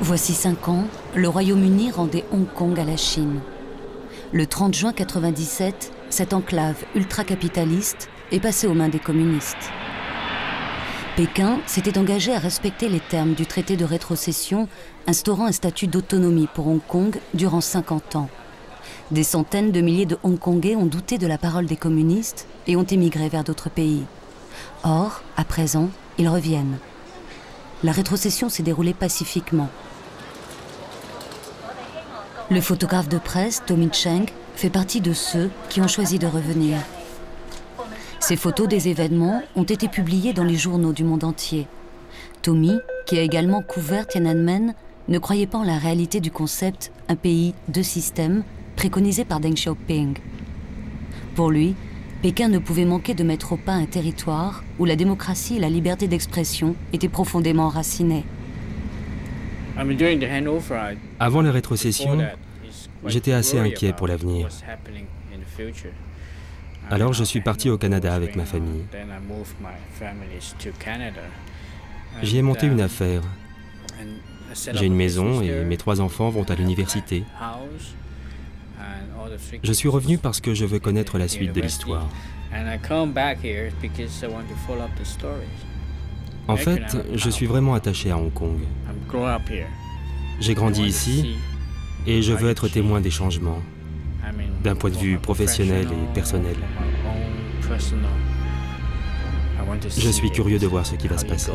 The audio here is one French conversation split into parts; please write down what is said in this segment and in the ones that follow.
Voici 5 ans, le Royaume-Uni rendait Hong Kong à la Chine. Le 30 juin 1997, cette enclave ultra-capitaliste est passée aux mains des communistes. Pékin s'était engagé à respecter les termes du traité de rétrocession instaurant un statut d'autonomie pour Hong Kong durant 50 ans. Des centaines de milliers de Hongkongais ont douté de la parole des communistes et ont émigré vers d'autres pays. Or, à présent, ils reviennent. La rétrocession s'est déroulée pacifiquement. Le photographe de presse, Tommy Cheng, fait partie de ceux qui ont choisi de revenir. Ces photos des événements ont été publiées dans les journaux du monde entier. Tommy, qui a également couvert Tiananmen, ne croyait pas en la réalité du concept « un pays, deux systèmes » préconisé par Deng Xiaoping. Pour lui, Pékin ne pouvait manquer de mettre au pas un territoire où la démocratie et la liberté d'expression étaient profondément enracinées. Avant la rétrocession, j'étais assez inquiet pour l'avenir. Alors je suis parti au Canada avec ma famille. J'y ai monté une affaire. J'ai une maison et mes 3 enfants vont à l'université. Je suis revenu parce que je veux connaître la suite de l'histoire. En fait, je suis vraiment attaché à Hong Kong. J'ai grandi ici et je veux être témoin des changements, d'un point de vue professionnel et personnel. Je suis curieux de voir ce qui va se passer.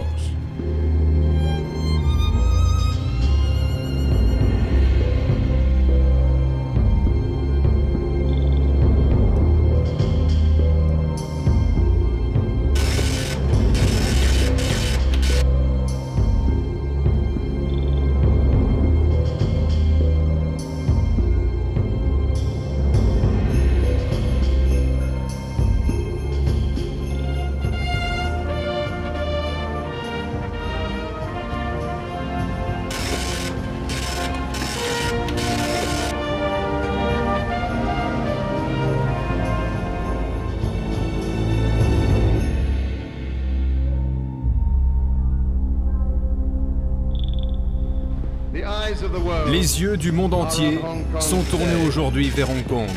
Les yeux du monde entier sont tournés aujourd'hui vers Hong Kong.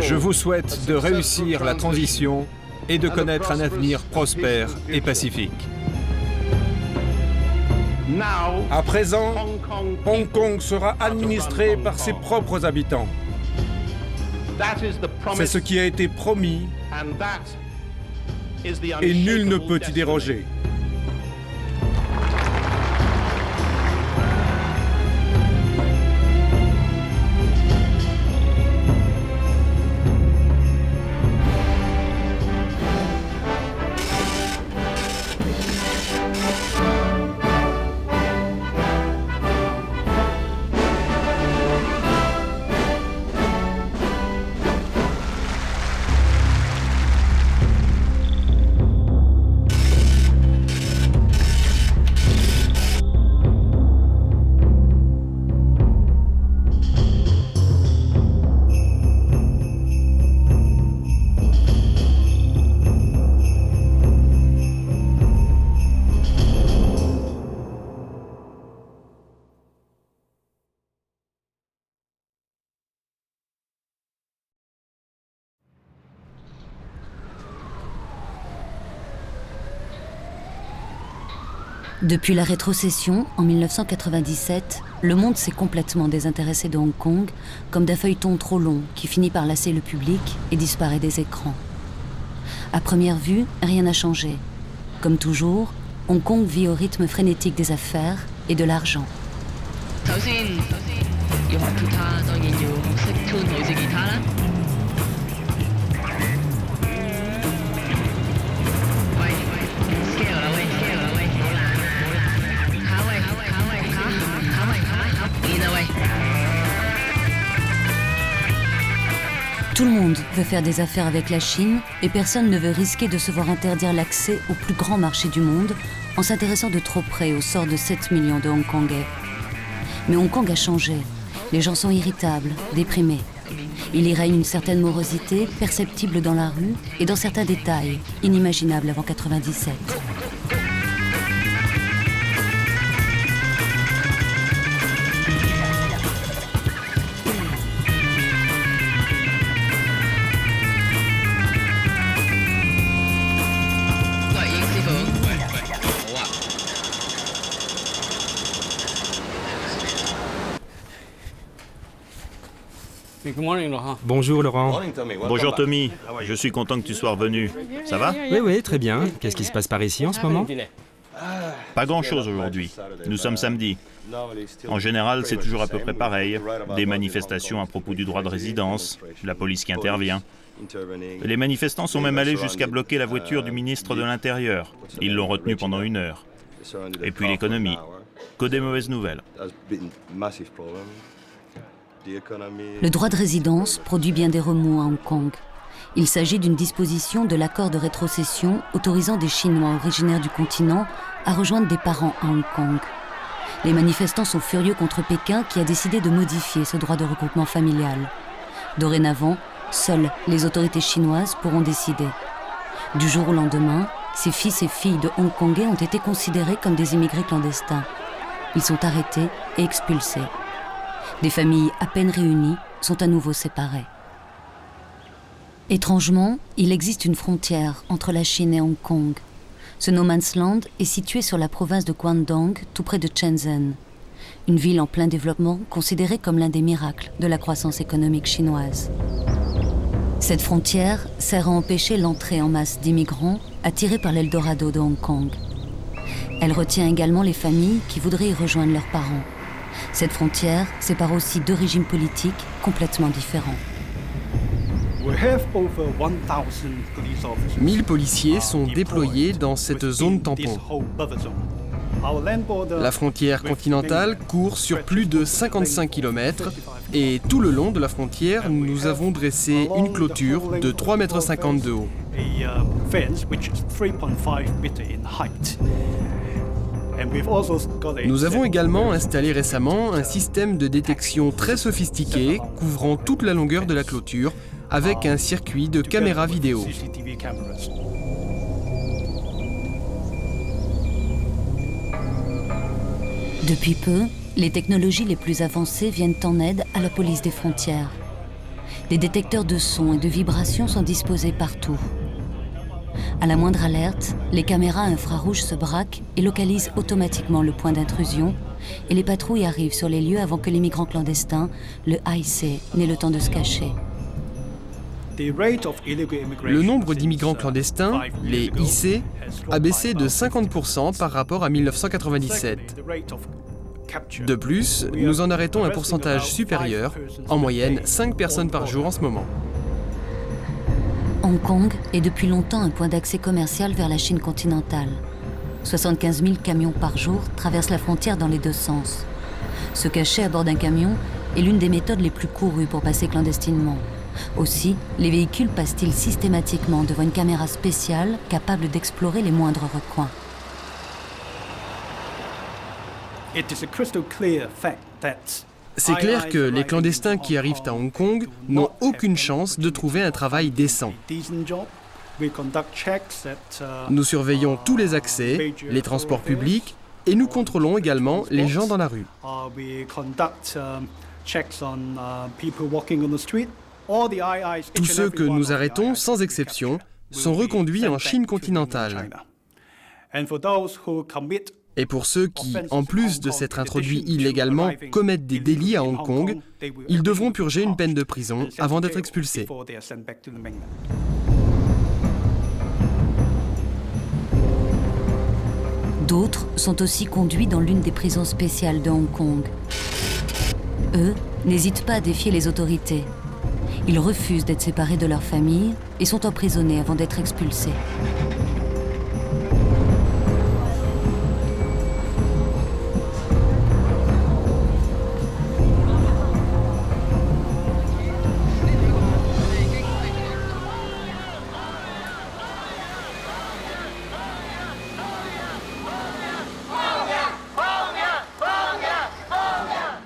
Je vous souhaite de réussir la transition et de connaître un avenir prospère et pacifique. À présent, Hong Kong sera administré par ses propres habitants. C'est ce qui a été promis et nul ne peut y déroger. Depuis la rétrocession, en 1997, le monde s'est complètement désintéressé de Hong Kong, comme d'un feuilleton trop long qui finit par lasser le public et disparaît des écrans. À première vue, rien n'a changé. Comme toujours, Hong Kong vit au rythme frénétique des affaires et de l'argent. Tout le monde veut faire des affaires avec la Chine et personne ne veut risquer de se voir interdire l'accès au plus grand marché du monde en s'intéressant de trop près au sort de 7 millions de Hongkongais. Mais Hong Kong a changé. Les gens sont irritables, déprimés. Il y règne une certaine morosité perceptible dans la rue et dans certains détails, inimaginables avant 1997. Bonjour Laurent. Bonjour Tommy, je suis content que tu sois revenu. Ça va? Oui, très bien. Qu'est-ce qui se passe par ici en ce moment? Pas grand-chose aujourd'hui. Nous sommes samedi. En général, c'est toujours à peu près pareil. Des manifestations à propos du droit de résidence, la police qui intervient. Les manifestants sont même allés jusqu'à bloquer la voiture du ministre de l'Intérieur. Ils l'ont retenu pendant 1 heure. Et puis l'économie. Que des mauvaises nouvelles. Le droit de résidence produit bien des remous à Hong Kong. Il s'agit d'une disposition de l'accord de rétrocession autorisant des Chinois originaires du continent à rejoindre des parents à Hong Kong. Les manifestants sont furieux contre Pékin qui a décidé de modifier ce droit de regroupement familial. Dorénavant, seules les autorités chinoises pourront décider. Du jour au lendemain, ces fils et filles de Hongkongais ont été considérés comme des immigrés clandestins. Ils sont arrêtés et expulsés. Des familles à peine réunies sont à nouveau séparées. Étrangement, il existe une frontière entre la Chine et Hong Kong. Ce no man's land est situé sur la province de Guangdong, tout près de Shenzhen. Une ville en plein développement, considérée comme l'un des miracles de la croissance économique chinoise. Cette frontière sert à empêcher l'entrée en masse d'immigrants attirés par l'Eldorado de Hong Kong. Elle retient également les familles qui voudraient y rejoindre leurs parents. Cette frontière sépare aussi 2 régimes politiques complètement différents. 1000 policiers sont déployés dans cette zone tampon. La frontière continentale court sur plus de 55 km et tout le long de la frontière, nous avons dressé une clôture de 3,50 m de haut. Nous avons également installé récemment un système de détection très sophistiqué couvrant toute la longueur de la clôture avec un circuit de caméras vidéo. Depuis peu, les technologies les plus avancées viennent en aide à la police des frontières. Des détecteurs de sons et de vibrations sont disposés partout. À la moindre alerte, les caméras infrarouges se braquent et localisent automatiquement le point d'intrusion, et les patrouilles arrivent sur les lieux avant que l'immigrant clandestin, le IC, n'ait le temps de se cacher. Le nombre d'immigrants clandestins, les IC, a baissé de 50% par rapport à 1997. De plus, nous en arrêtons un pourcentage supérieur, en moyenne 5 personnes par jour en ce moment. Hong Kong est depuis longtemps un point d'accès commercial vers la Chine continentale. 75 000 camions par jour traversent la frontière dans les 2 sens. Se cacher à bord d'un camion est l'une des méthodes les plus courues pour passer clandestinement. Aussi, les véhicules passent-ils systématiquement devant une caméra spéciale capable d'explorer les moindres recoins. C'est clair que les clandestins qui arrivent à Hong Kong n'ont aucune chance de trouver un travail décent. Nous surveillons tous les accès, les transports publics, et nous contrôlons également les gens dans la rue. Tous ceux que nous arrêtons, sans exception, sont reconduits en Chine continentale. Et pour ceux qui, en plus de s'être introduits illégalement, commettent des délits à Hong Kong, ils devront purger une peine de prison avant d'être expulsés. D'autres sont aussi conduits dans l'une des prisons spéciales de Hong Kong. Eux n'hésitent pas à défier les autorités. Ils refusent d'être séparés de leur famille et sont emprisonnés avant d'être expulsés.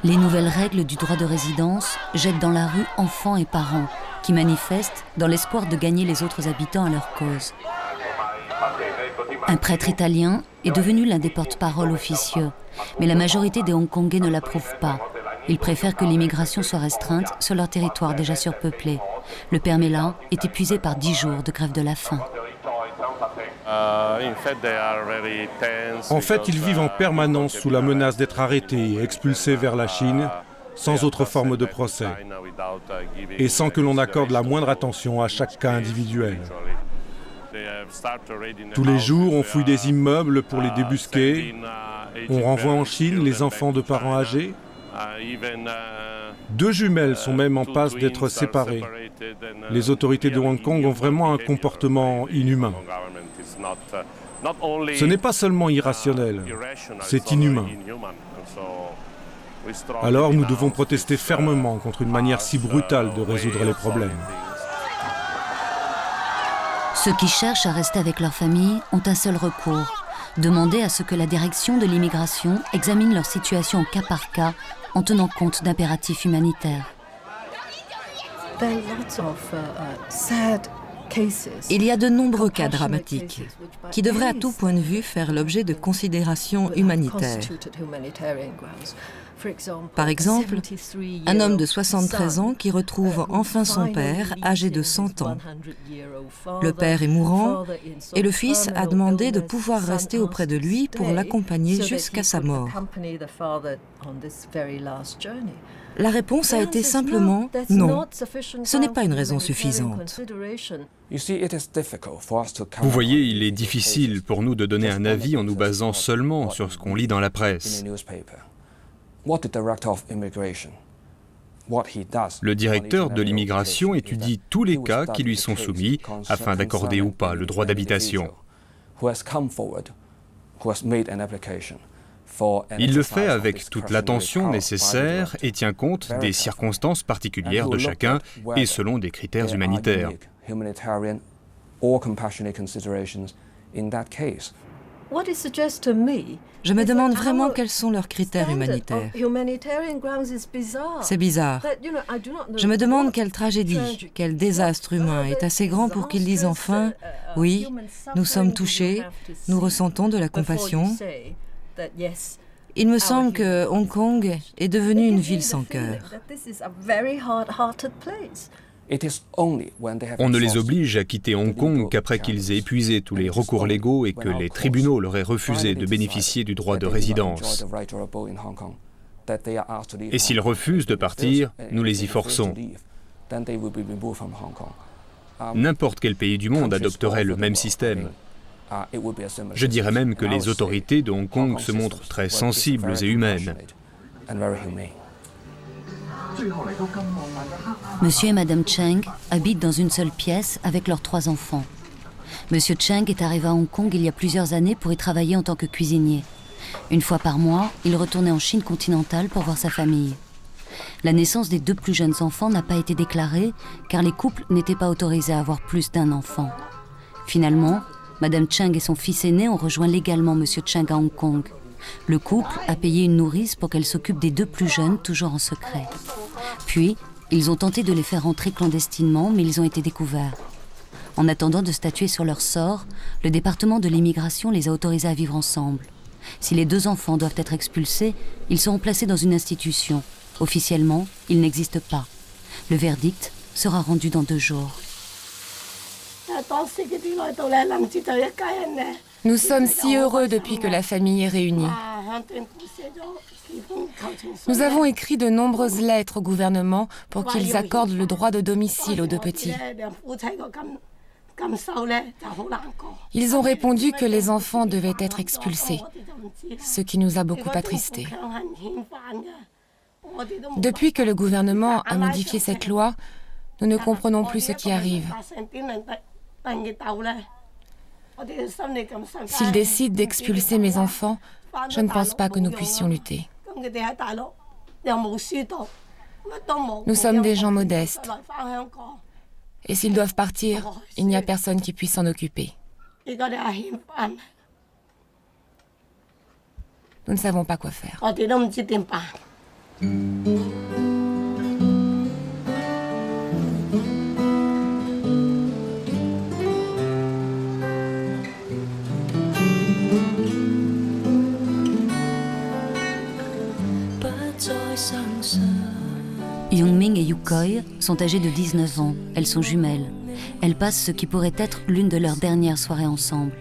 Les nouvelles règles du droit de résidence jettent dans la rue enfants et parents qui manifestent dans l'espoir de gagner les autres habitants à leur cause. Un prêtre italien est devenu l'un des porte-parole officieux, mais la majorité des Hongkongais ne l'approuvent pas. Ils préfèrent que l'immigration soit restreinte sur leur territoire déjà surpeuplé. Le père Mela est épuisé par 10 jours de grève de la faim. En fait, ils vivent en permanence sous la menace d'être arrêtés et expulsés vers la Chine, sans autre forme de procès, et sans que l'on accorde la moindre attention à chaque cas individuel. Tous les jours, on fouille des immeubles pour les débusquer, on renvoie en Chine les enfants de parents âgés. 2 jumelles sont même en passe d'être séparées. Les autorités de Hong Kong ont vraiment un comportement inhumain. Ce n'est pas seulement irrationnel, c'est inhumain. Alors nous devons protester fermement contre une manière si brutale de résoudre les problèmes. Ceux qui cherchent à rester avec leur famille ont un seul recours, demander à ce que la direction de l'immigration examine leur situation au cas par cas en tenant compte d'impératifs humanitaires. Il y a de nombreux cas dramatiques qui devraient à tout point de vue faire l'objet de considérations humanitaires. Par exemple, un homme de 73 ans qui retrouve enfin son père, âgé de 100 ans. Le père est mourant et le fils a demandé de pouvoir rester auprès de lui pour l'accompagner jusqu'à sa mort. La réponse a été simplement non. Ce n'est pas une raison suffisante. Vous voyez, il est difficile pour nous de donner un avis en nous basant seulement sur ce qu'on lit dans la presse. Le directeur de l'immigration étudie tous les cas qui lui sont soumis afin d'accorder ou pas le droit d'habitation. Il le fait avec toute l'attention nécessaire et tient compte des circonstances particulières de chacun et selon des critères humanitaires. Je me demande vraiment quels sont leurs critères humanitaires. C'est bizarre. Je me demande quelle tragédie, quel désastre humain est assez grand pour qu'ils disent enfin « Oui, nous sommes touchés, nous ressentons de la compassion ». Il me semble que Hong Kong est devenue une ville sans cœur. On ne les oblige à quitter Hong Kong qu'après qu'ils aient épuisé tous les recours légaux et que les tribunaux leur aient refusé de bénéficier du droit de résidence. Et s'ils refusent de partir, nous les y forçons. N'importe quel pays du monde adopterait le même système. Je dirais même que les autorités de Hong Kong se montrent très sensibles et humaines. Monsieur et Madame Cheng habitent dans une seule pièce avec leurs 3 enfants. Monsieur Cheng est arrivé à Hong Kong il y a plusieurs années pour y travailler en tant que cuisinier. Une fois par mois, il retournait en Chine continentale pour voir sa famille. La naissance des 2 plus jeunes enfants n'a pas été déclarée car les couples n'étaient pas autorisés à avoir plus d'1 enfant. Finalement, Madame Cheng et son fils aîné ont rejoint légalement Monsieur Cheng à Hong Kong. Le couple a payé une nourrice pour qu'elle s'occupe des 2 plus jeunes, toujours en secret. Puis, ils ont tenté de les faire entrer clandestinement, mais ils ont été découverts. En attendant de statuer sur leur sort, le département de l'immigration les a autorisés à vivre ensemble. Si les 2 enfants doivent être expulsés, ils seront placés dans une institution. Officiellement, ils n'existent pas. Le verdict sera rendu dans 2 jours. Nous sommes si heureux depuis que la famille est réunie. Nous avons écrit de nombreuses lettres au gouvernement pour qu'ils accordent le droit de domicile aux 2 petits. Ils ont répondu que les enfants devaient être expulsés, ce qui nous a beaucoup attristés. Depuis que le gouvernement a modifié cette loi, nous ne comprenons plus ce qui arrive. S'ils décident d'expulser mes enfants, je ne pense pas que nous puissions lutter. Nous sommes des gens modestes. Et s'ils doivent partir, il n'y a personne qui puisse s'en occuper. Nous ne savons pas quoi faire. Young-Ming et Yu-Koi sont âgées de 19 ans. Elles sont jumelles. Elles passent ce qui pourrait être l'une de leurs dernières soirées ensemble.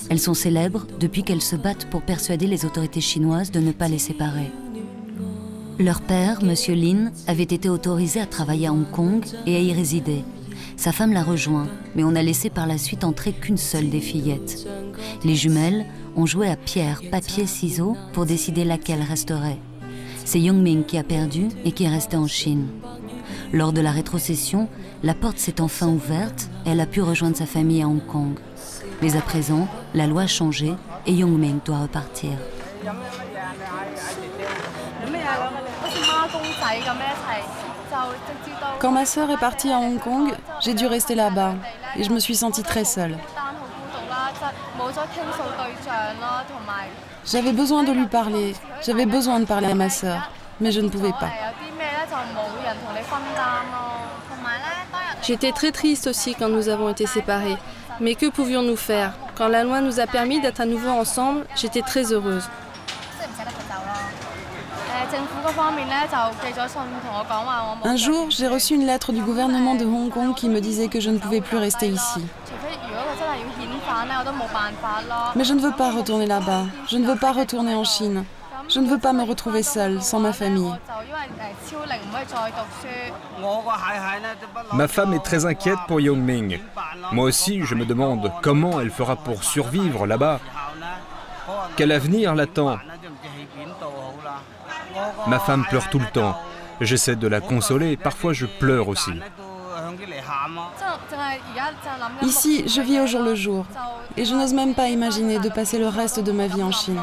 Elles sont célèbres depuis qu'elles se battent pour persuader les autorités chinoises de ne pas les séparer. Leur père, M. Lin, avait été autorisé à travailler à Hong Kong et à y résider. Sa femme l'a rejoint, mais on n'a laissé par la suite entrer qu'une seule des fillettes. Les jumelles ont joué à pierre, papier, ciseaux pour décider laquelle resterait. C'est Yongming qui a perdu et qui est resté en Chine. Lors de la rétrocession, la porte s'est enfin ouverte et elle a pu rejoindre sa famille à Hong Kong. Mais à présent, la loi a changé et Yongming doit repartir. Quand ma sœur est partie à Hong Kong, j'ai dû rester là-bas et je me suis sentie très seule. J'avais besoin de lui parler, j'avais besoin de parler à ma sœur, mais je ne pouvais pas. J'étais très triste aussi quand nous avons été séparés, mais que pouvions-nous faire? Quand la loi nous a permis d'être à nouveau ensemble, j'étais très heureuse. Un jour, j'ai reçu une lettre du gouvernement de Hong Kong qui me disait que je ne pouvais plus rester ici. Mais je ne veux pas retourner là-bas. Je ne veux pas retourner en Chine. Je ne veux pas me retrouver seule, sans ma famille. Ma femme est très inquiète pour Yongming. Moi aussi, je me demande comment elle fera pour survivre là-bas. Quel avenir l'attend? Ma femme pleure tout le temps. J'essaie de la consoler, parfois je pleure aussi. Ici, je vis au jour le jour. Et je n'ose même pas imaginer de passer le reste de ma vie en Chine.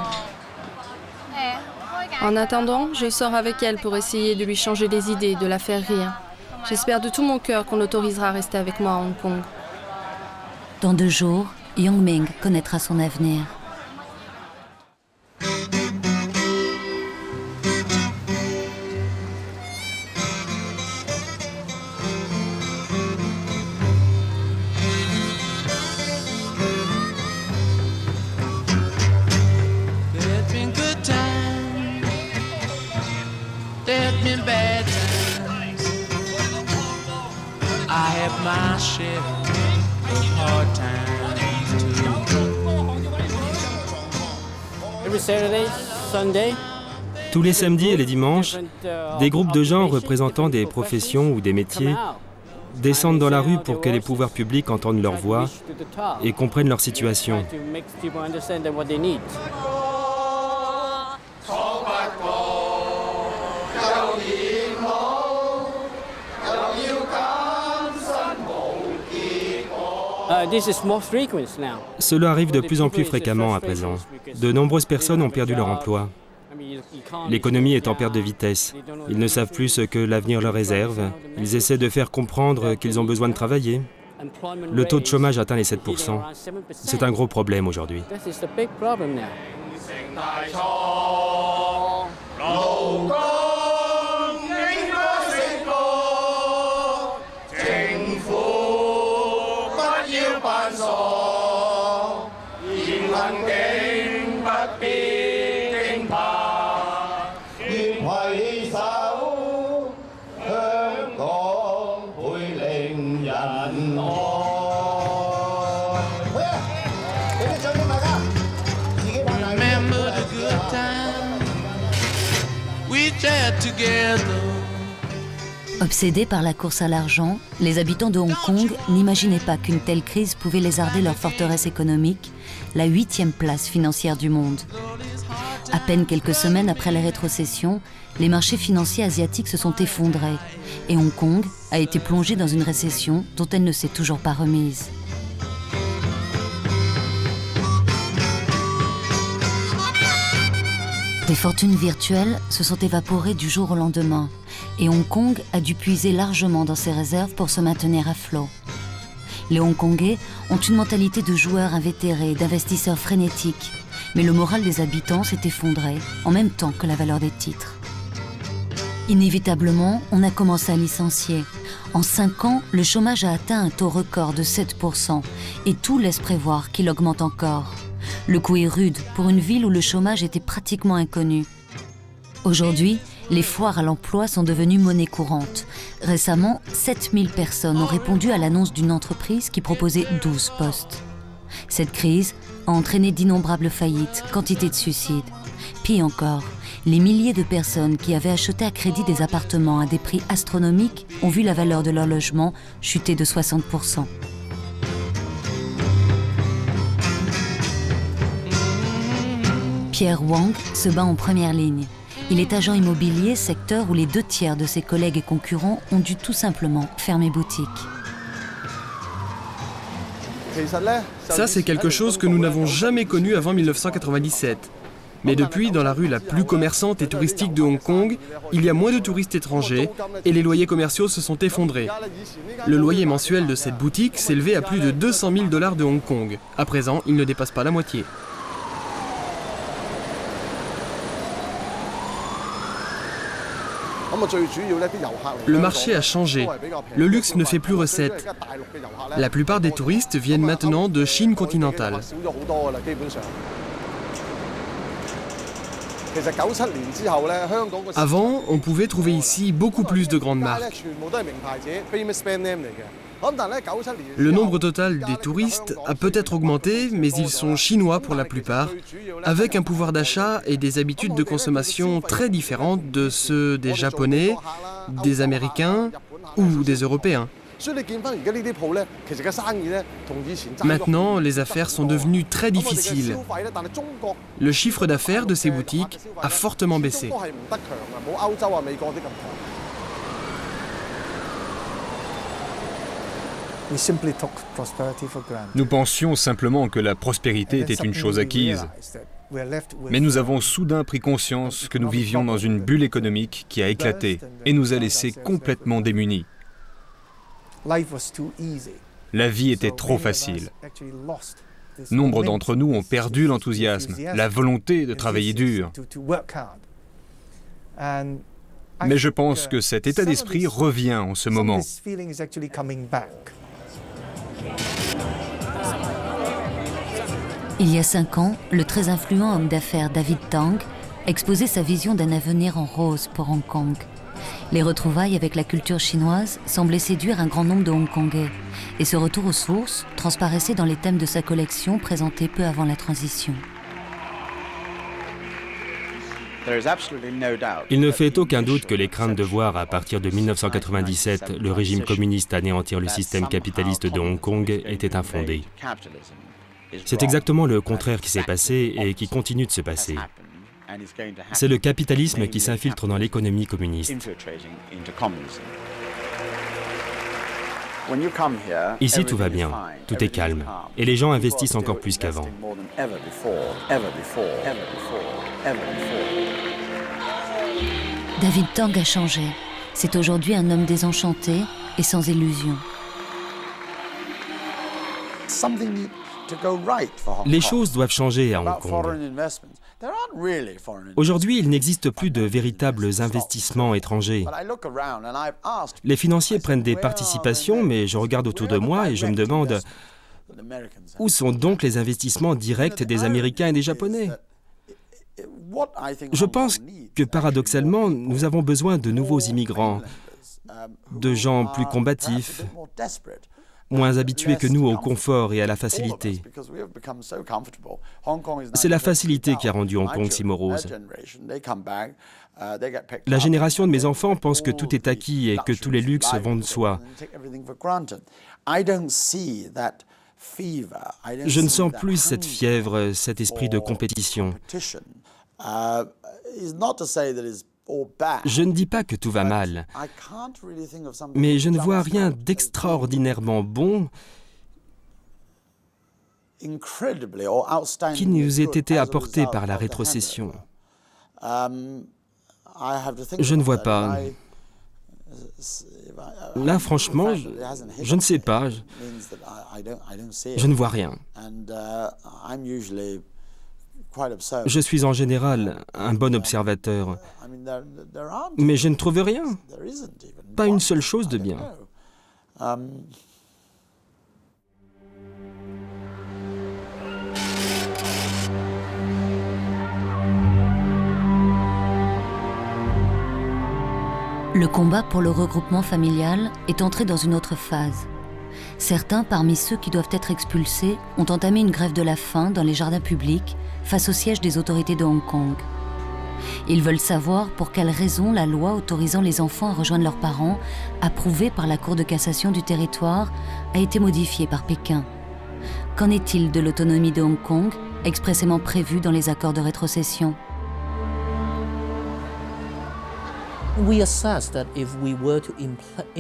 En attendant, je sors avec elle pour essayer de lui changer les idées, de la faire rire. J'espère de tout mon cœur qu'on l'autorisera à rester avec moi à Hong Kong. Dans 2 jours, Yongming connaîtra son avenir. Tous les samedis et les dimanches, des groupes de gens représentant des professions ou des métiers descendent dans la rue pour que les pouvoirs publics entendent leur voix et comprennent leur situation. Cela arrive de plus en plus fréquemment à présent. De nombreuses personnes ont perdu leur emploi. L'économie est en perte de vitesse. Ils ne savent plus ce que l'avenir leur réserve. Ils essaient de faire comprendre qu'ils ont besoin de travailler. Le taux de chômage atteint les 7%. C'est un gros problème aujourd'hui. Obsédés par la course à l'argent, les habitants de Hong Kong n'imaginaient pas qu'une telle crise pouvait lézarder leur forteresse économique, la 8e place financière du monde. À peine quelques semaines après la rétrocession, les marchés financiers asiatiques se sont effondrés et Hong Kong a été plongée dans une récession dont elle ne s'est toujours pas remise. Des fortunes virtuelles se sont évaporées du jour au lendemain et Hong Kong a dû puiser largement dans ses réserves pour se maintenir à flot. Les Hongkongais ont une mentalité de joueurs invétérés, d'investisseurs frénétiques, mais le moral des habitants s'est effondré en même temps que la valeur des titres. Inévitablement, on a commencé à licencier. En 5 ans, le chômage a atteint un taux record de 7% et tout laisse prévoir qu'il augmente encore. Le coup est rude pour une ville où le chômage était pratiquement inconnu. Aujourd'hui, les foires à l'emploi sont devenues monnaie courante. Récemment, 7000 personnes ont répondu à l'annonce d'une entreprise qui proposait 12 postes. Cette crise a entraîné d'innombrables faillites, quantité de suicides. Pire encore, Les milliers de personnes qui avaient acheté à crédit des appartements à des prix astronomiques ont vu la valeur de leur logement chuter de 60%. Pierre Wang se bat en première ligne. Il est agent immobilier, secteur où les 2/3 de ses collègues et concurrents ont dû tout simplement fermer boutique. Ça, c'est quelque chose que nous n'avons jamais connu avant 1997. Mais depuis, dans la rue la plus commerçante et touristique de Hong Kong, il y a moins de touristes étrangers et les loyers commerciaux se sont effondrés. Le loyer mensuel de cette boutique s'élevait à plus de 200 000 $ de Hong Kong. À présent, il ne dépasse pas la moitié. Le marché a changé. Le luxe ne fait plus recette. La plupart des touristes viennent maintenant de Chine continentale. Avant, on pouvait trouver ici beaucoup plus de grandes marques. Le nombre total des touristes a peut-être augmenté, mais ils sont chinois pour la plupart, avec un pouvoir d'achat et des habitudes de consommation très différentes de ceux des Japonais, des Américains ou des Européens. Maintenant, les affaires sont devenues très difficiles. Le chiffre d'affaires de ces boutiques a fortement baissé. Nous pensions simplement que la prospérité était une chose acquise. Mais nous avons soudain pris conscience que nous vivions dans une bulle économique qui a éclaté et nous a laissés complètement démunis. La vie était trop facile. Nombre d'entre nous ont perdu l'enthousiasme, la volonté de travailler dur. Mais je pense que cet état d'esprit revient en ce moment. Il y a 5 ans, le très influent homme d'affaires David Tang exposait sa vision d'un avenir en rose pour Hong Kong. Les retrouvailles avec la culture chinoise semblaient séduire un grand nombre de Hongkongais, et ce retour aux sources transparaissait dans les thèmes de sa collection présentés peu avant la transition. Il ne fait aucun doute que les craintes de voir à partir de 1997 le régime communiste anéantir le système capitaliste de Hong Kong étaient infondées. C'est exactement le contraire qui s'est passé et qui continue de se passer. C'est le capitalisme qui s'infiltre dans l'économie communiste. Ici, tout va bien, tout est calme, et les gens investissent encore plus qu'avant. David Tang a changé. C'est aujourd'hui un homme désenchanté et sans illusions. Les choses doivent changer à Hong Kong. Aujourd'hui, il n'existe plus de véritables investissements étrangers. Les financiers prennent des participations, mais je regarde autour de moi et je me demande où sont donc les investissements directs des Américains et des Japonais ? Je pense que paradoxalement, nous avons besoin de nouveaux immigrants, de gens plus combatifs, moins habitués que nous au confort et à la facilité. C'est la facilité qui a rendu Hong Kong si morose. La génération de mes enfants pense que tout est acquis et que tous les luxes vont de soi. Je ne sens plus cette fièvre, cet esprit de compétition. Je ne dis pas que tout va mal, mais je ne vois rien d'extraordinairement bon qui nous ait été apporté par la rétrocession. Je ne vois pas. Là, franchement, je ne sais pas. Je ne vois rien. Je suis en général un bon observateur, mais je ne trouve rien. Pas une seule chose de bien. Le combat pour le regroupement familial est entré dans une autre phase. Certains, parmi ceux qui doivent être expulsés, ont entamé une grève de la faim dans les jardins publics face au siège des autorités de Hong Kong. Ils veulent savoir pour quelle raison la loi autorisant les enfants à rejoindre leurs parents, approuvée par la Cour de cassation du territoire, a été modifiée par Pékin. Qu'en est-il de l'autonomie de Hong Kong, expressément prévue dans les accords de rétrocession ?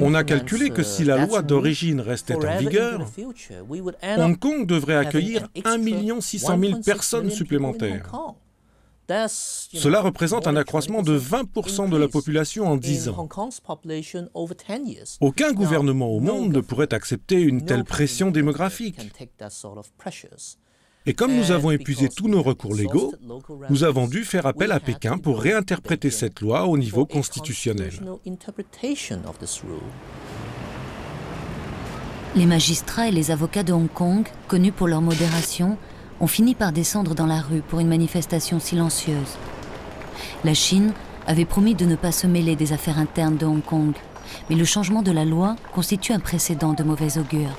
On a calculé que si la loi d'origine restait en vigueur, Hong Kong devrait accueillir 1 600 000 personnes supplémentaires. Cela représente un accroissement de 20% de la population en 10 ans. Aucun gouvernement au monde ne pourrait accepter une telle pression démographique. Et comme nous avons épuisé tous nos recours légaux, nous avons dû faire appel à Pékin pour réinterpréter cette loi au niveau constitutionnel. Les magistrats et les avocats de Hong Kong, connus pour leur modération, ont fini par descendre dans la rue pour une manifestation silencieuse. La Chine avait promis de ne pas se mêler des affaires internes de Hong Kong, mais le changement de la loi constitue un précédent de mauvais augure.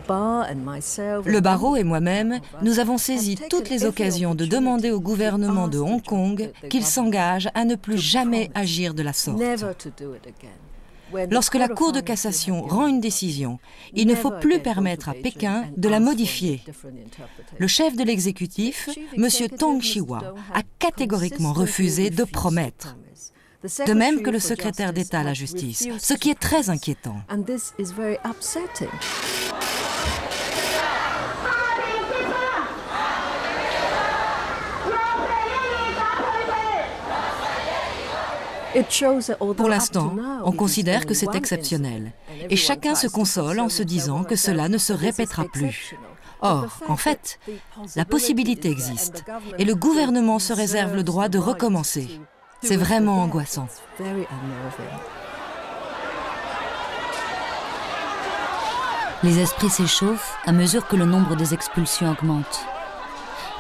Le barreau et moi-même, nous avons saisi toutes les occasions de demander au gouvernement de Hong Kong qu'il s'engage à ne plus jamais agir de la sorte. Lorsque la Cour de cassation rend une décision, il ne faut plus permettre à Pékin de la modifier. Le chef de l'exécutif, M. Tong Chee-hwa, a catégoriquement refusé de promettre. De même que le secrétaire d'État à la justice, ce qui est très inquiétant. Pour l'instant, on considère que c'est exceptionnel, et chacun se console en se disant que cela ne se répétera plus. Or, en fait, la possibilité existe, et le gouvernement se réserve le droit de recommencer. C'est vraiment angoissant. Les esprits s'échauffent à mesure que le nombre des expulsions augmente.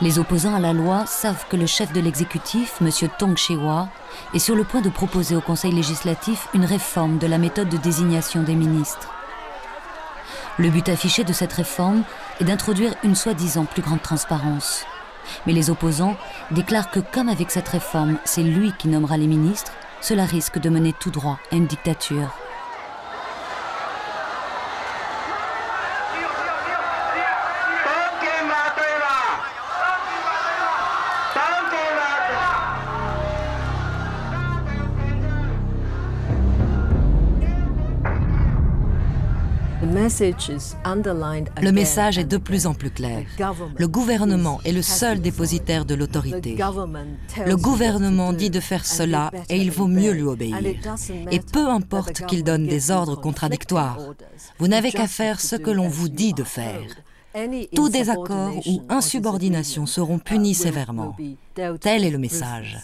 Les opposants à la loi savent que le chef de l'exécutif, M. Tong Chee-hwa, est sur le point de proposer au Conseil législatif une réforme de la méthode de désignation des ministres. Le but affiché de cette réforme est d'introduire une soi-disant plus grande transparence. Mais les opposants déclarent que comme avec cette réforme, c'est lui qui nommera les ministres, cela risque de mener tout droit à une dictature. Le message est de plus en plus clair. Le gouvernement est le seul dépositaire de l'autorité. Le gouvernement dit de faire cela et il vaut mieux lui obéir. Et peu importe qu'il donne des ordres contradictoires, vous n'avez qu'à faire ce que l'on vous dit de faire. Tout désaccord ou insubordination seront punis sévèrement. Tel est le message.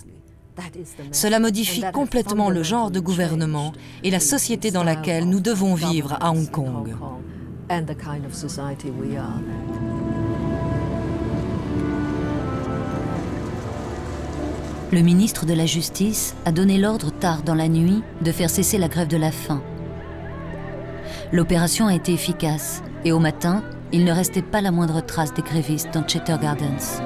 Cela modifie complètement le genre de gouvernement et la société dans laquelle nous devons vivre à Hong Kong. Le ministre de la Justice a donné l'ordre tard dans la nuit de faire cesser la grève de la faim. L'opération a été efficace et au matin, il ne restait pas la moindre trace des grévistes dans Chater Gardens.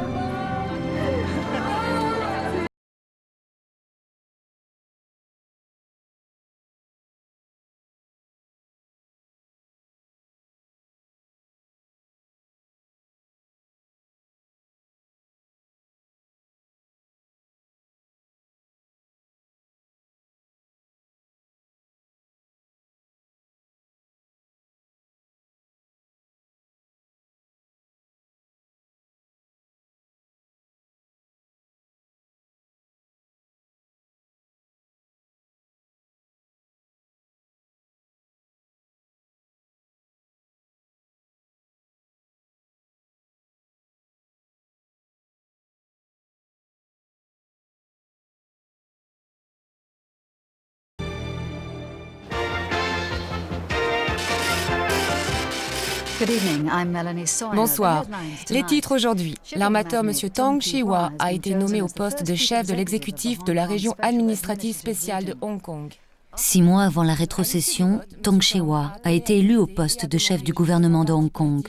Bonsoir. Les titres aujourd'hui. L'armateur M. Tong Chee-hwa a été nommé au poste de chef de l'exécutif de la région administrative spéciale de Hong Kong. 6 mois avant la rétrocession, Tong Chewa a été élu au poste de chef du gouvernement de Hong Kong.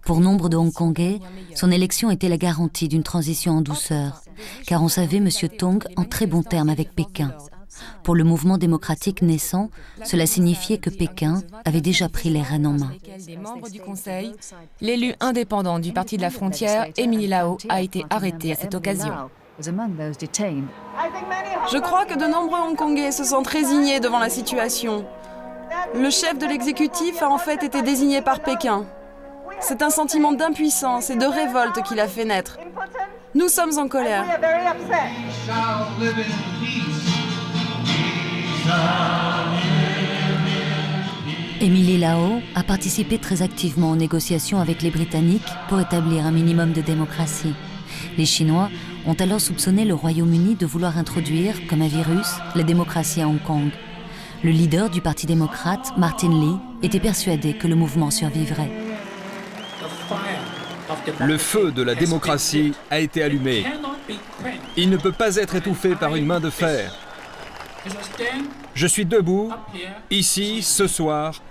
Pour nombre de Hongkongais, son élection était la garantie d'une transition en douceur, car on savait M. Tong en très bons termes avec Pékin. Pour le mouvement démocratique naissant, cela signifiait que Pékin avait déjà pris les rênes en main. Des membres du Conseil, l'élu indépendant du Parti de la Frontière, Emily Lau, a été arrêté à cette occasion. Je crois que de nombreux Hongkongais se sentent résignés devant la situation. Le chef de l'exécutif a en fait été désigné par Pékin. C'est un sentiment d'impuissance et de révolte qui l'a fait naître. Nous sommes en colère. Emily Lau a participé très activement aux négociations avec les Britanniques pour établir un minimum de démocratie. Les Chinois ont alors soupçonné le Royaume-Uni de vouloir introduire, comme un virus, la démocratie à Hong Kong. Le leader du Parti démocrate, Martin Lee, était persuadé que le mouvement survivrait. Le feu de la démocratie a été allumé. Il ne peut pas être étouffé par une main de fer. Je suis debout, ici, ce soir,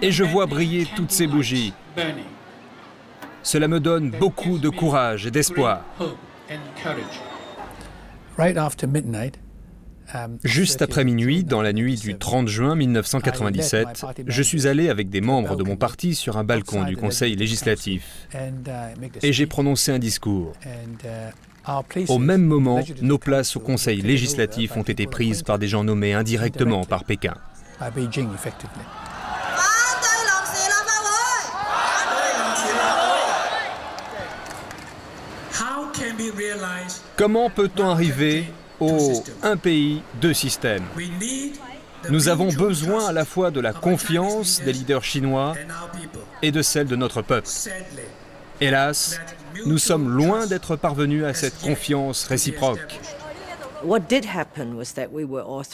et je vois briller toutes ces bougies. Cela me donne beaucoup de courage et d'espoir. Juste après minuit, dans la nuit du 30 juin 1997, je suis allé avec des membres de mon parti sur un balcon du Conseil législatif et j'ai prononcé un discours. Au même moment, nos places au Conseil législatif ont été prises par des gens nommés indirectement par Pékin. Comment peut-on arriver au un pays, deux systèmes? Nous avons besoin à la fois de la confiance des leaders chinois et de celle de notre peuple. Hélas, nous sommes loin d'être parvenus à cette confiance réciproque.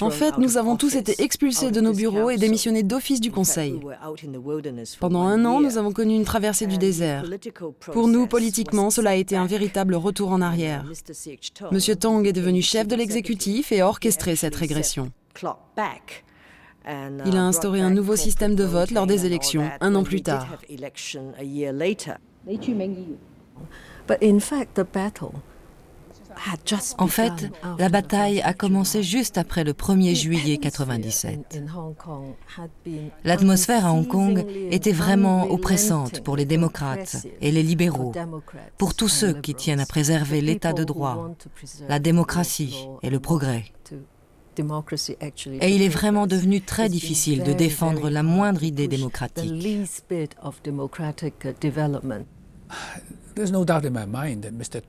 En fait, nous avons tous été expulsés de nos bureaux et démissionnés d'office du Conseil. Pendant 1 an, nous avons connu une traversée du désert. Pour nous, politiquement, cela a été un véritable retour en arrière. M. Tong est devenu chef de l'exécutif et a orchestré cette régression. Il a instauré un nouveau système de vote lors des élections, 1 an plus tard. En fait, la bataille a commencé juste après le 1er juillet 1997. L'atmosphère à Hong Kong était vraiment oppressante pour les démocrates et les libéraux, pour tous ceux qui tiennent à préserver l'état de droit, la démocratie et le progrès. Et il est vraiment devenu très difficile de défendre la moindre idée démocratique.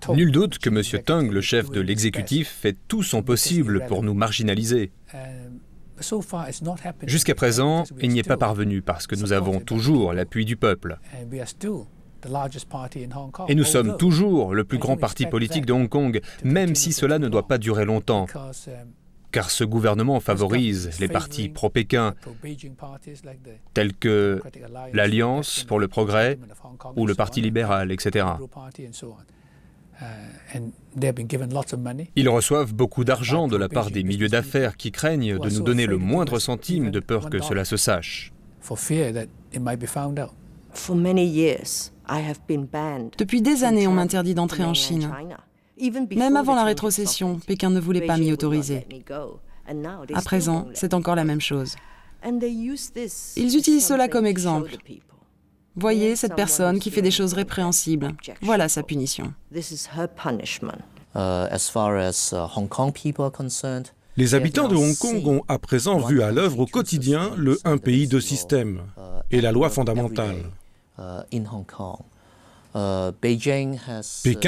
Nul doute que M. Tong, le chef de l'exécutif, fait tout son possible pour nous marginaliser. Jusqu'à présent, il n'y est pas parvenu parce que nous avons toujours l'appui du peuple. Et nous sommes toujours le plus grand parti politique de Hong Kong, même si cela ne doit pas durer longtemps. Car ce gouvernement favorise les partis pro-Pékin, tels que l'Alliance pour le progrès ou le Parti libéral, etc. Ils reçoivent beaucoup d'argent de la part des milieux d'affaires qui craignent de nous donner le moindre centime de peur que cela se sache. Depuis des années, on m'interdit d'entrer en Chine. Même avant la rétrocession, Pékin ne voulait pas m'y autoriser. À présent, c'est encore la même chose. Ils utilisent cela comme exemple. Voyez cette personne qui fait des choses répréhensibles. Voilà sa punition. Les habitants de Hong Kong ont à présent vu à l'œuvre au quotidien le un pays, deux systèmes et la loi fondamentale. Pékin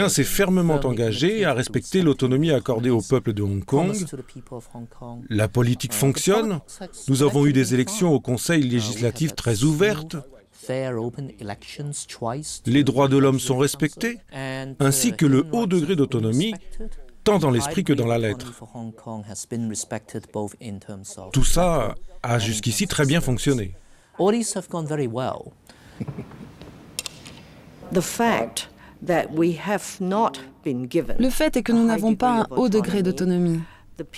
s'est fermement engagé à respecter l'autonomie accordée au peuple de Hong Kong. La politique fonctionne. Nous avons eu des élections au Conseil législatif très ouvertes. Les droits de l'homme sont respectés, ainsi que le haut degré d'autonomie, tant dans l'esprit que dans la lettre. Tout ça a jusqu'ici très bien fonctionné. Le fait est que nous n'avons pas un haut degré d'autonomie.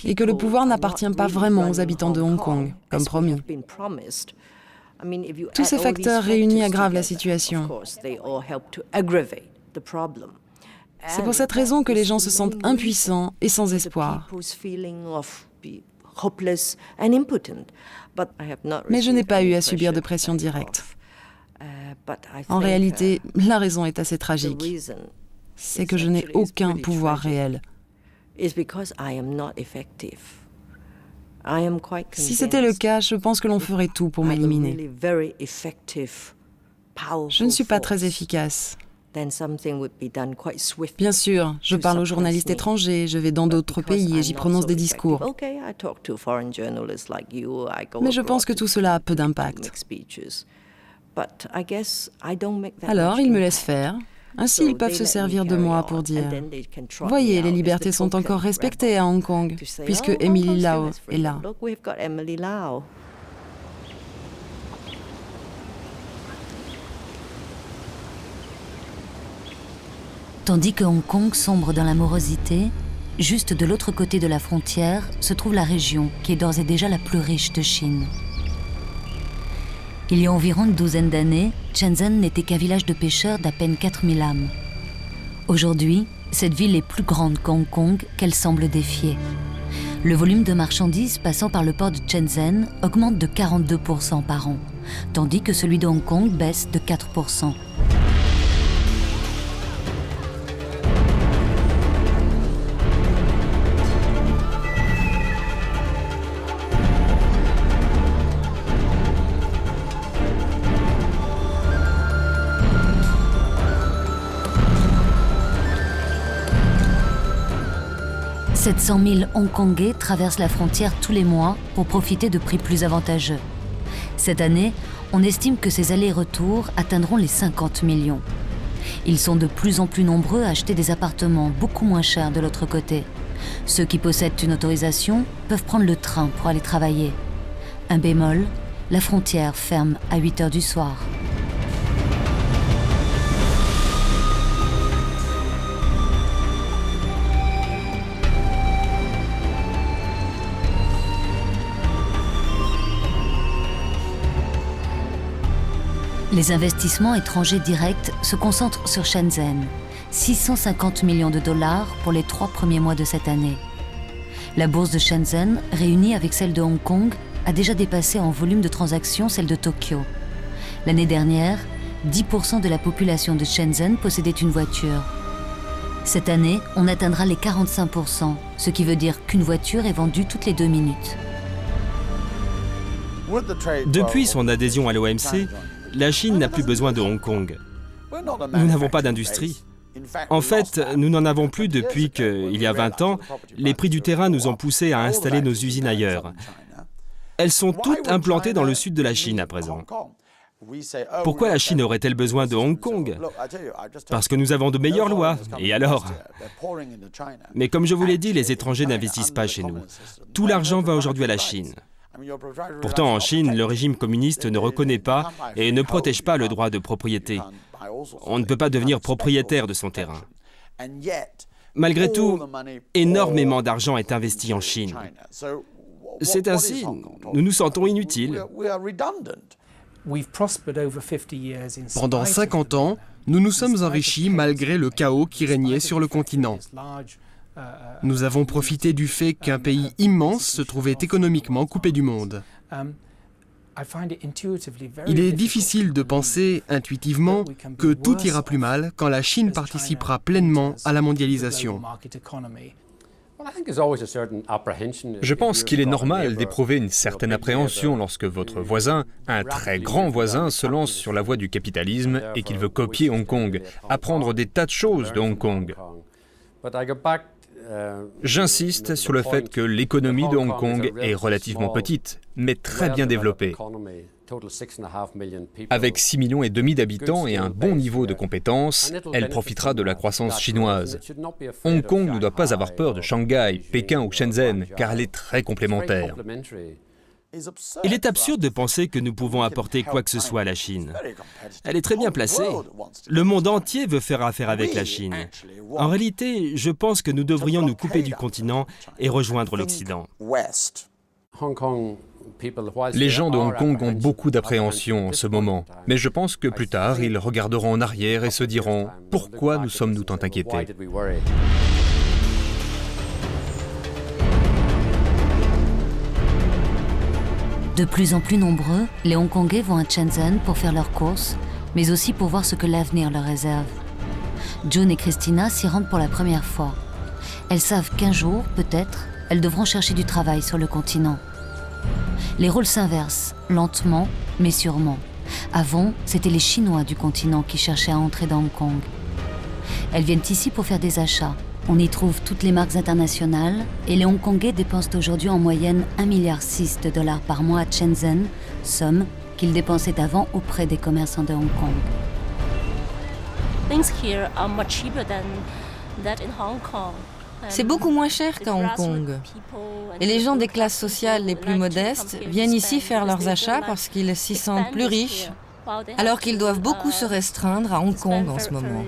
et que le pouvoir n'appartient pas vraiment aux habitants de Hong Kong, comme promis. Tous ces facteurs réunis aggravent la situation. C'est pour cette raison que les gens se sentent impuissants et sans espoir. Mais je n'ai pas eu à subir de pression directe. En réalité, la raison est assez tragique. C'est que je n'ai aucun pouvoir réel. Si c'était le cas, je pense que l'on ferait tout pour m'éliminer. Je ne suis pas très efficace. Bien sûr, je parle aux journalistes étrangers, je vais dans d'autres pays et j'y prononce des discours. Mais je pense que tout cela a peu d'impact. Alors, ils me laissent faire. Ainsi, ils peuvent se servir de moi pour dire « Voyez, les libertés sont encore respectées à Hong Kong, puisque Emily Lau est là. » Tandis que Hong Kong sombre dans la morosité, juste de l'autre côté de la frontière se trouve la région qui est d'ores et déjà la plus riche de Chine. Il y a environ une douzaine d'années, Shenzhen n'était qu'un village de pêcheurs d'à peine 4000 âmes. Aujourd'hui, cette ville est plus grande qu'Hong Kong qu'elle semble défier. Le volume de marchandises passant par le port de Shenzhen augmente de 42% par an, tandis que celui de Hong Kong baisse de 4%. « 700 000 Hongkongais traversent la frontière tous les mois pour profiter de prix plus avantageux. Cette année, on estime que ces allers-retours atteindront les 50 millions. Ils sont de plus en plus nombreux à acheter des appartements beaucoup moins chers de l'autre côté. Ceux qui possèdent une autorisation peuvent prendre le train pour aller travailler. Un bémol, la frontière ferme à 8 h du soir. Les investissements étrangers directs se concentrent sur Shenzhen, 650 millions de dollars pour les 3 premiers mois de cette année. La bourse de Shenzhen, réunie avec celle de Hong Kong, a déjà dépassé en volume de transactions celle de Tokyo. L'année dernière, 10% de la population de Shenzhen possédait une voiture. Cette année, on atteindra les 45%, ce qui veut dire qu'une voiture est vendue toutes les 2 minutes. Depuis son adhésion à l'OMC, la Chine n'a plus besoin de Hong Kong. Nous n'avons pas d'industrie. En fait, nous n'en avons plus depuis qu'il y a 20 ans, les prix du terrain nous ont poussés à installer nos usines ailleurs. Elles sont toutes implantées dans le sud de la Chine à présent. Pourquoi la Chine aurait-elle besoin de Hong Kong? Parce que nous avons de meilleures lois. Et alors? Mais comme je vous l'ai dit, les étrangers n'investissent pas chez nous. Tout l'argent va aujourd'hui à la Chine. Pourtant, en Chine, le régime communiste ne reconnaît pas et ne protège pas le droit de propriété. On ne peut pas devenir propriétaire de son terrain. Malgré tout, énormément d'argent est investi en Chine. C'est ainsi, nous nous sentons inutiles. Pendant 50 ans, nous nous sommes enrichis malgré le chaos qui régnait sur le continent. Nous avons profité du fait qu'un pays immense se trouvait économiquement coupé du monde. Il est difficile de penser intuitivement que tout ira plus mal quand la Chine participera pleinement à la mondialisation. Je pense qu'il est normal d'éprouver une certaine appréhension lorsque votre voisin, un très grand voisin, se lance sur la voie du capitalisme et qu'il veut copier Hong Kong, apprendre des tas de choses de Hong Kong. J'insiste sur le fait que l'économie de Hong Kong est relativement petite, mais très bien développée. Avec 6,5 millions d'habitants et un bon niveau de compétences, elle profitera de la croissance chinoise. Hong Kong ne doit pas avoir peur de Shanghai, Pékin ou Shenzhen, car elle est très complémentaire. Il est absurde de penser que nous pouvons apporter quoi que ce soit à la Chine. Elle est très bien placée. Le monde entier veut faire affaire avec la Chine. En réalité, je pense que nous devrions nous couper du continent et rejoindre l'Occident. Les gens de Hong Kong ont beaucoup d'appréhension en ce moment, mais je pense que plus tard, ils regarderont en arrière et se diront « Pourquoi nous sommes-nous tant inquiétés ?» De plus en plus nombreux, les Hongkongais vont à Shenzhen pour faire leurs courses, mais aussi pour voir ce que l'avenir leur réserve. June et Christina s'y rendent pour la première fois. Elles savent qu'un jour, peut-être, elles devront chercher du travail sur le continent. Les rôles s'inversent, lentement, mais sûrement. Avant, c'étaient les Chinois du continent qui cherchaient à entrer dans Hong Kong. Elles viennent ici pour faire des achats. On y trouve toutes les marques internationales et les Hongkongais dépensent aujourd'hui en moyenne 1,6 milliard de dollars par mois à Shenzhen, somme qu'ils dépensaient avant auprès des commerçants de Hong Kong. C'est beaucoup moins cher qu'à Hong Kong. Et les gens des classes sociales les plus modestes viennent ici faire leurs achats parce qu'ils s'y sentent plus riches, alors qu'ils doivent beaucoup se restreindre à Hong Kong en ce moment.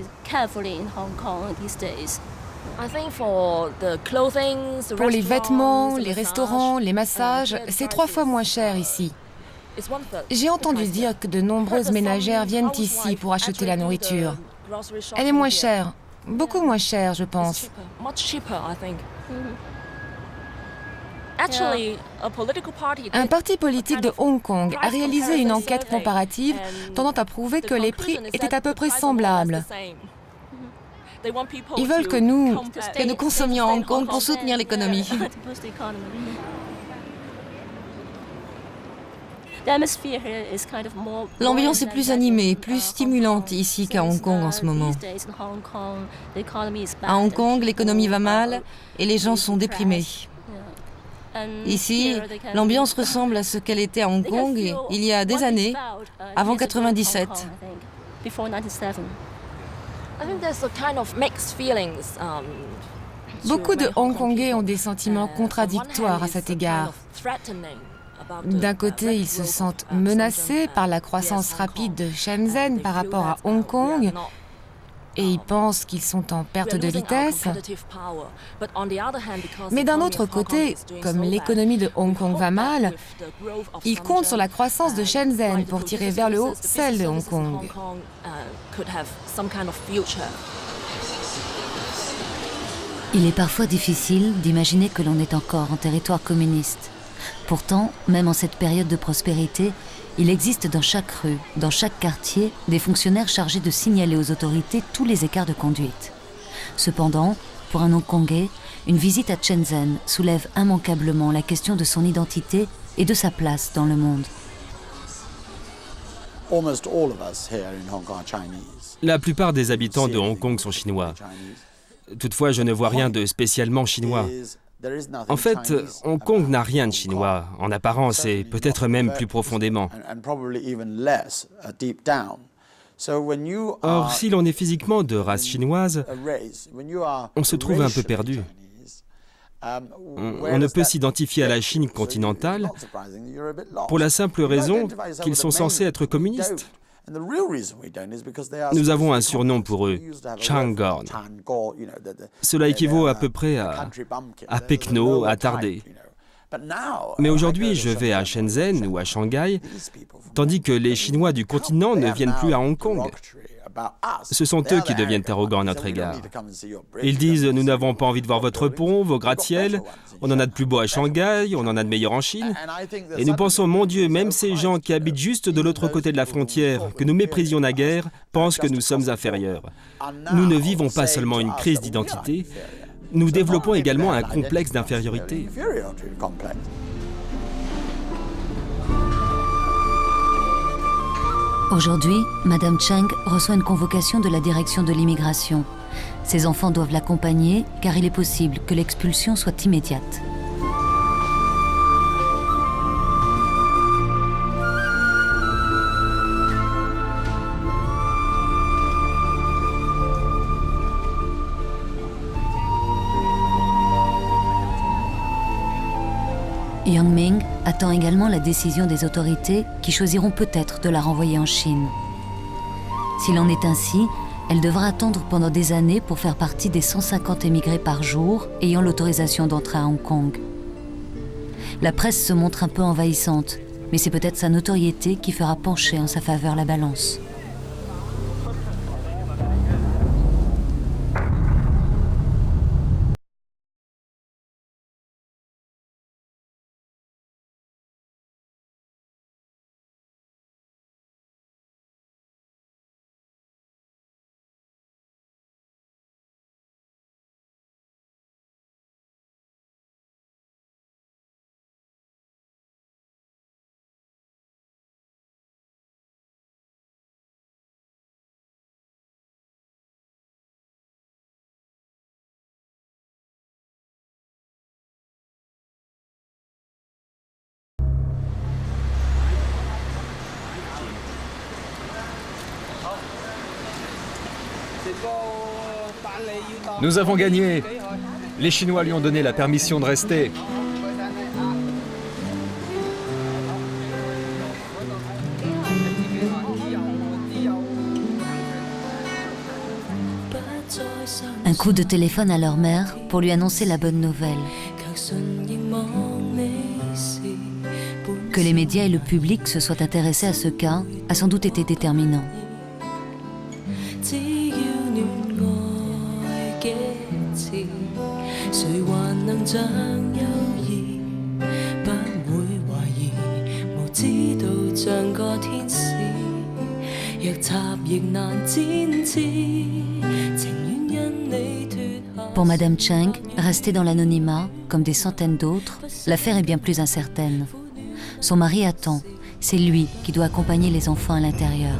Pour les vêtements, les restaurants, les massages, c'est 3 fois moins cher ici. J'ai entendu dire que de nombreuses ménagères viennent ici pour acheter la nourriture. Elle est moins chère, beaucoup moins chère, je pense. Un parti politique de Hong Kong a réalisé une enquête comparative tendant à prouver que les prix étaient à peu près semblables. Ils veulent que nous consommions à Hong Kong pour soutenir l'économie. L'ambiance est plus animée, plus stimulante ici qu'à Hong Kong en ce moment. À Hong Kong, l'économie va mal et les gens sont déprimés. Ici, l'ambiance ressemble à ce qu'elle était à Hong Kong il y a des années, avant 97. Beaucoup de Hongkongais ont des sentiments contradictoires à cet égard. D'un côté, ils se sentent menacés par la croissance rapide de Shenzhen par rapport à Hong Kong et ils pensent qu'ils sont en perte de vitesse. Mais d'un autre côté, comme l'économie de Hong Kong va mal, ils comptent sur la croissance de Shenzhen pour tirer vers le haut celle de Hong Kong. Il est parfois difficile d'imaginer que l'on est encore en territoire communiste. Pourtant, même en cette période de prospérité, il existe dans chaque rue, dans chaque quartier, des fonctionnaires chargés de signaler aux autorités tous les écarts de conduite. Cependant, pour un Hongkongais, une visite à Shenzhen soulève immanquablement la question de son identité et de sa place dans le monde. La plupart des habitants de Hong Kong sont chinois. Toutefois, je ne vois rien de spécialement chinois. En fait, Hong Kong n'a rien de chinois, en apparence et peut-être même plus profondément. Or, si l'on est physiquement de race chinoise, on se trouve un peu perdu. On ne peut s'identifier à la Chine continentale pour la simple raison qu'ils sont censés être communistes. Nous avons un surnom pour eux, Changgorn. Cela équivaut à peu près à Pekno, attardé. Mais aujourd'hui, je vais à Shenzhen ou à Shanghai, tandis que les Chinois du continent ne viennent plus à Hong Kong. Ce sont eux qui deviennent arrogants à notre égard. Ils disent « Nous n'avons pas envie de voir votre pont, vos gratte-ciel, on en a de plus beau à Shanghai, on en a de meilleur en Chine. » Et nous pensons « Mon Dieu, même ces gens qui habitent juste de l'autre côté de la frontière, que nous méprisions naguère, pensent que nous sommes inférieurs. » Nous ne vivons pas seulement une crise d'identité, nous développons également un complexe d'infériorité. Aujourd'hui, Madame Cheng reçoit une convocation de la direction de l'immigration. Ses enfants doivent l'accompagner car il est possible que l'expulsion soit immédiate. Yang Ming attend également la décision des autorités qui choisiront peut-être de la renvoyer en Chine. S'il en est ainsi, elle devra attendre pendant des années pour faire partie des 150 émigrés par jour ayant l'autorisation d'entrer à Hong Kong. La presse se montre un peu envahissante, mais c'est peut-être sa notoriété qui fera pencher en sa faveur la balance. Nous avons gagné. Les Chinois lui ont donné la permission de rester. Un coup de téléphone à leur mère pour lui annoncer la bonne nouvelle. Que les médias et le public se soient intéressés à ce cas a sans doute été déterminant. Pour Madame Cheng, restée dans l'anonymat, comme des centaines d'autres, l'affaire est bien plus incertaine. Son mari attend. C'est lui qui doit accompagner les enfants à l'intérieur.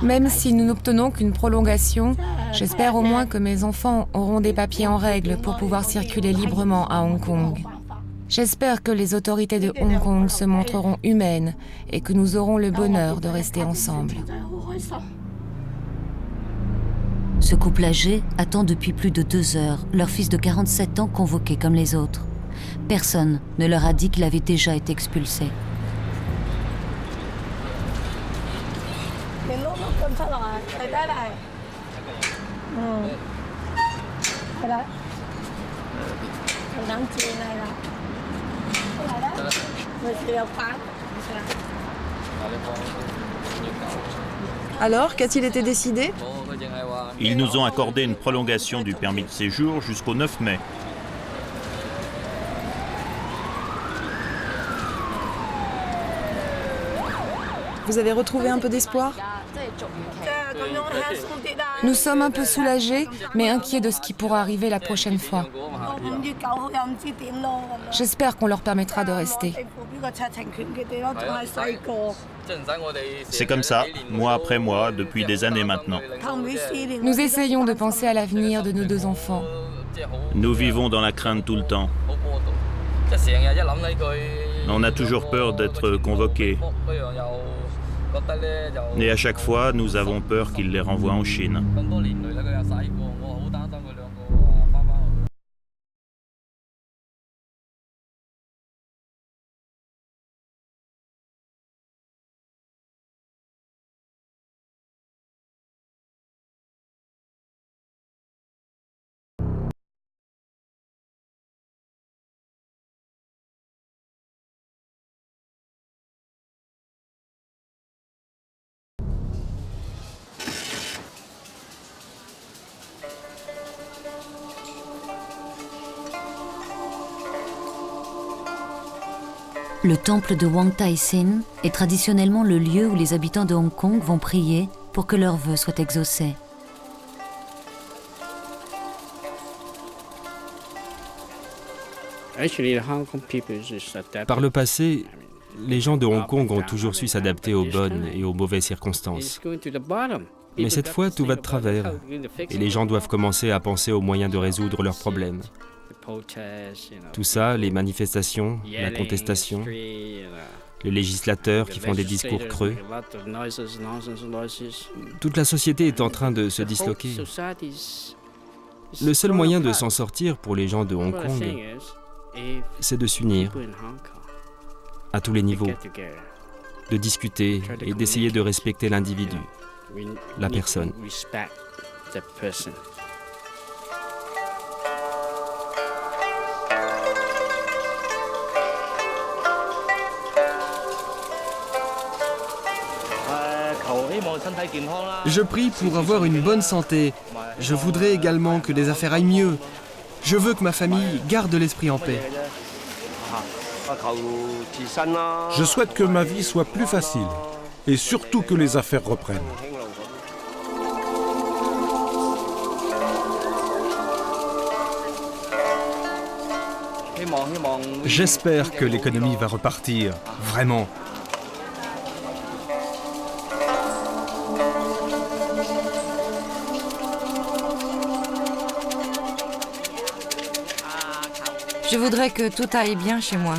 Même si nous n'obtenons qu'une prolongation, j'espère au moins que mes enfants auront des papiers en règle pour pouvoir circuler librement à Hong Kong. J'espère que les autorités de Hong Kong se montreront humaines et que nous aurons le bonheur de rester ensemble. Ce couple âgé attend depuis plus de 2 heures leur fils de 47 ans convoqué comme les autres. Personne ne leur a dit qu'il avait déjà été expulsé. Alors, qu'a-t-il été décidé? Ils nous ont accordé une prolongation du permis de séjour jusqu'au 9 mai. Vous avez retrouvé un peu d'espoir? Nous sommes un peu soulagés, mais inquiets de ce qui pourra arriver la prochaine fois. J'espère qu'on leur permettra de rester. C'est comme ça, mois après mois, depuis des années maintenant. Nous essayons de penser à l'avenir de nos 2 enfants. Nous vivons dans la crainte tout le temps. On a toujours peur d'être convoqués. Et à chaque fois, nous avons peur qu'ils les renvoient en Chine. Le temple de Wong Tai Sin est traditionnellement le lieu où les habitants de Hong Kong vont prier pour que leurs vœux soient exaucés. Par le passé, Les gens de Hong Kong ont toujours su s'adapter aux bonnes et aux mauvaises circonstances. Mais cette fois, tout va de travers, et les gens doivent commencer à penser aux moyens de résoudre leurs problèmes. Tout ça, les manifestations, la contestation, les législateurs qui font des discours creux. Toute la société est en train de se disloquer. Le seul moyen de s'en sortir pour les gens de Hong Kong, c'est de s'unir à tous les niveaux, de discuter et d'essayer de respecter l'individu, la personne. Je prie pour avoir une bonne santé. Je voudrais également que les affaires aillent mieux. Je veux que ma famille garde l'esprit en paix. Je souhaite que ma vie soit plus facile et surtout que les affaires reprennent. J'espère que l'économie va repartir, vraiment. Je voudrais que tout aille bien chez moi.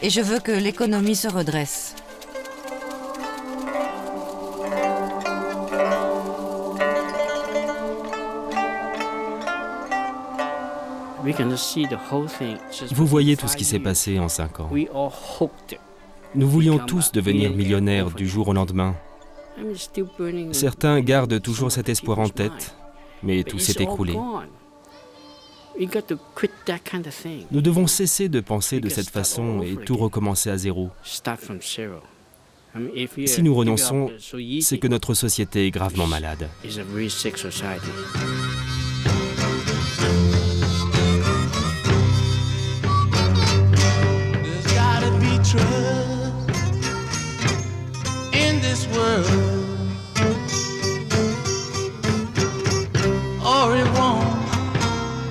Et je veux que l'économie se redresse. Vous voyez tout ce qui s'est passé en 5 ans. Nous voulions tous devenir millionnaires du jour au lendemain. Certains gardent toujours cet espoir en tête, mais tout s'est écroulé. Nous devons cesser de penser de cette façon et tout recommencer à zéro. Si nous renonçons, c'est que notre société est gravement malade.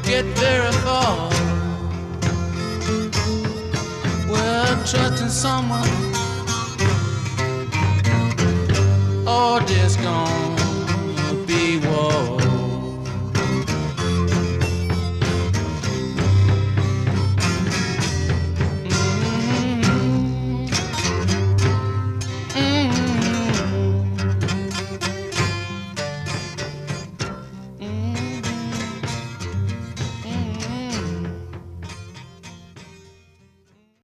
Get very far. Well, trusting someone, or there's gonna be war.